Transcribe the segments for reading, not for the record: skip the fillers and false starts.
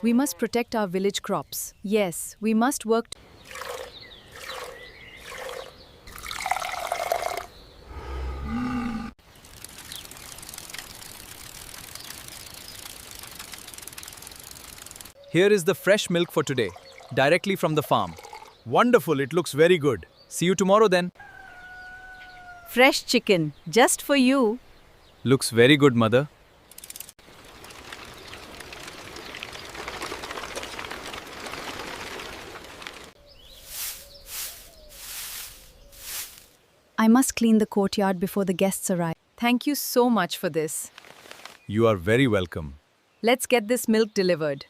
We must protect our village crops. Yes, we must work. Here is the fresh milk for today, directly from the farm. Wonderful, it looks very good. See you tomorrow then. Fresh chicken, just for you. Looks very good, mother. I must clean the courtyard before the guests arrive. Thank you so much for this. You are very welcome. Let's get this milk delivered.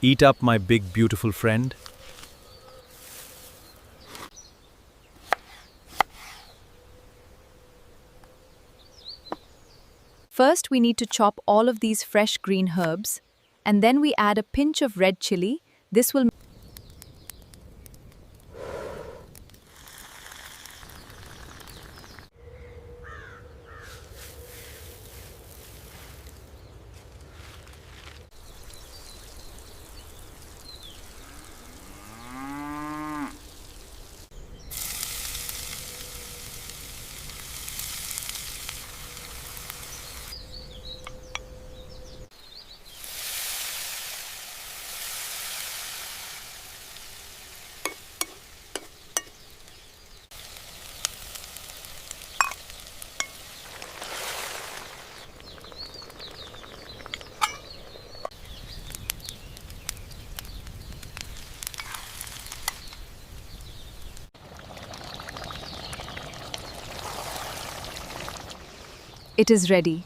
Eat up, my big, beautiful friend. First, we need to chop all of these fresh green herbs, and then we add a pinch of red chili. This will It is ready.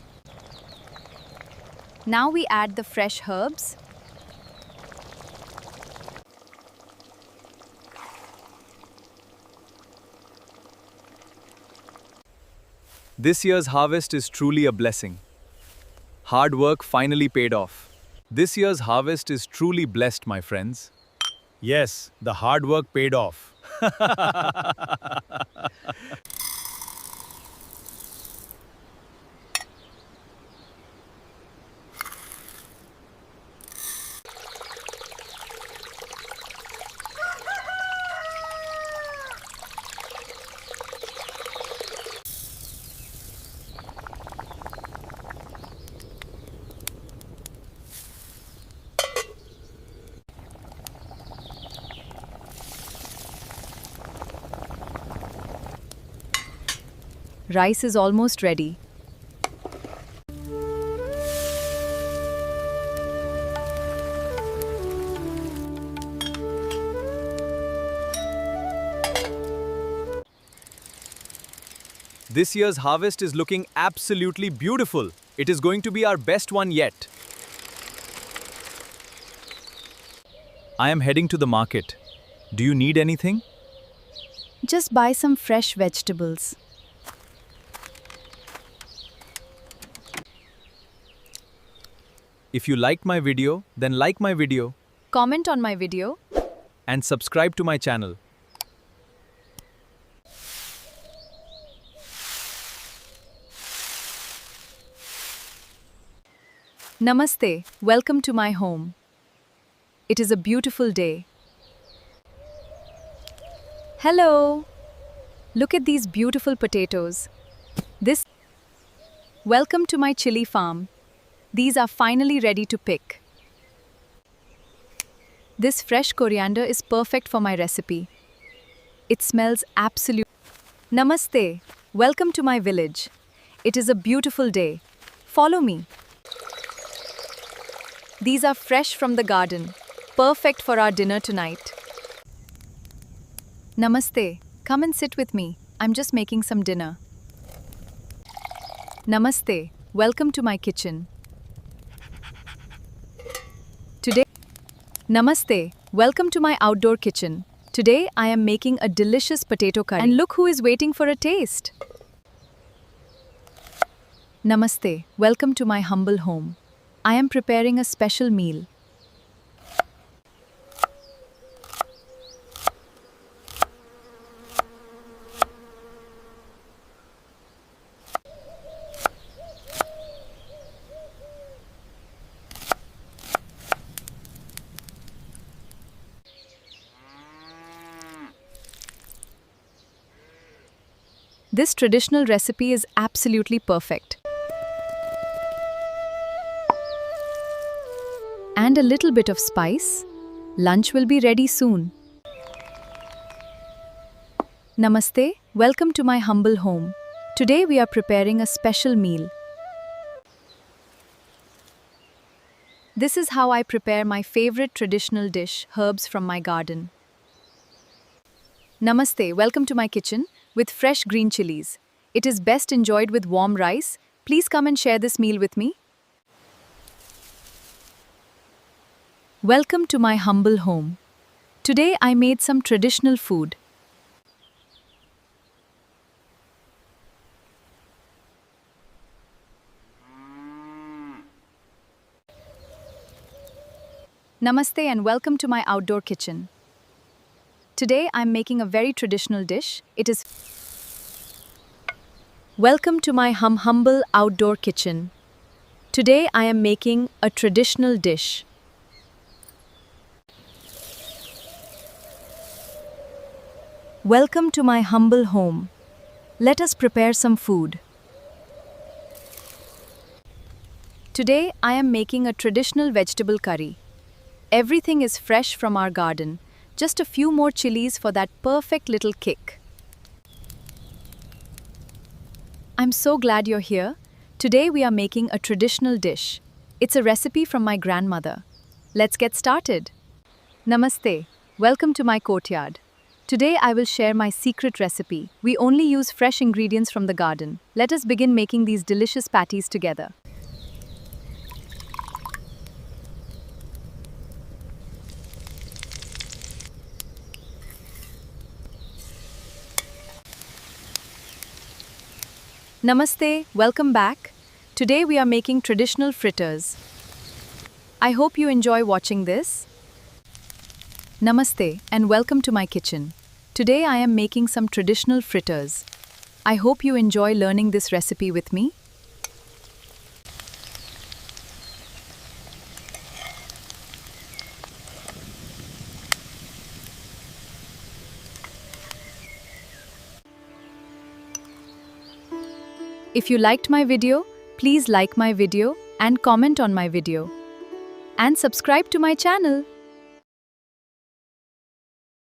Now we add the fresh herbs. This year's harvest is truly a blessing. Hard work finally paid off. This year's harvest is truly blessed, my friends. Yes, the hard work paid off. Rice is almost ready. This year's harvest is looking absolutely beautiful. It is going to be our best one yet. I am heading to the market. Do you need anything? Just buy some fresh vegetables. If you liked my video, then like my video Comment on my video. and subscribe to my channel. Namaste. Welcome to my home. It is a beautiful day. Hello. Look at these beautiful potatoes. Welcome to my chili farm. These are finally ready to pick. This fresh coriander is perfect for my recipe. It smells absolute. Namaste. Welcome to my village. It is a beautiful day. Follow me. These are fresh from the garden. Perfect for our dinner tonight. Namaste. Come and sit with me. I'm just making some dinner. Namaste. Welcome to my kitchen. Today, Namaste. Welcome to my outdoor kitchen. Today I am making a delicious potato curry. And look who is waiting for a taste. Namaste. Welcome to my humble home. I am preparing a special meal. This traditional recipe is absolutely perfect. And a little bit of spice. Lunch will be ready soon. Namaste, welcome to my humble home. Today we are preparing a special meal. This is how I prepare my favorite traditional dish, herbs from my garden. Namaste, welcome to my kitchen with fresh green chilies. It is best enjoyed with warm rice. Please come and share this meal with me. Welcome to my humble home. Today I made some traditional food. Namaste and welcome to my outdoor kitchen. Today I'm making a very traditional dish. It is Welcome to my humble outdoor kitchen. Today I am making a traditional dish. Welcome to my humble home. Let us prepare some food. Today I am making a traditional vegetable curry. Everything is fresh from our garden. Just a few more chilies for that perfect little kick. I'm so glad you're here. Today we are making a traditional dish. It's a recipe from my grandmother. Let's get started. Namaste. Welcome to my courtyard. Today I will share my secret recipe. We only use fresh ingredients from the garden. Let us begin making these delicious patties together. Namaste, welcome back. Today we are making traditional fritters. I hope you enjoy watching this. Namaste and welcome to my kitchen. Today I am making some traditional fritters. I hope you enjoy learning this recipe with me. If you liked my video, please like my video and comment on my video. And subscribe to my channel.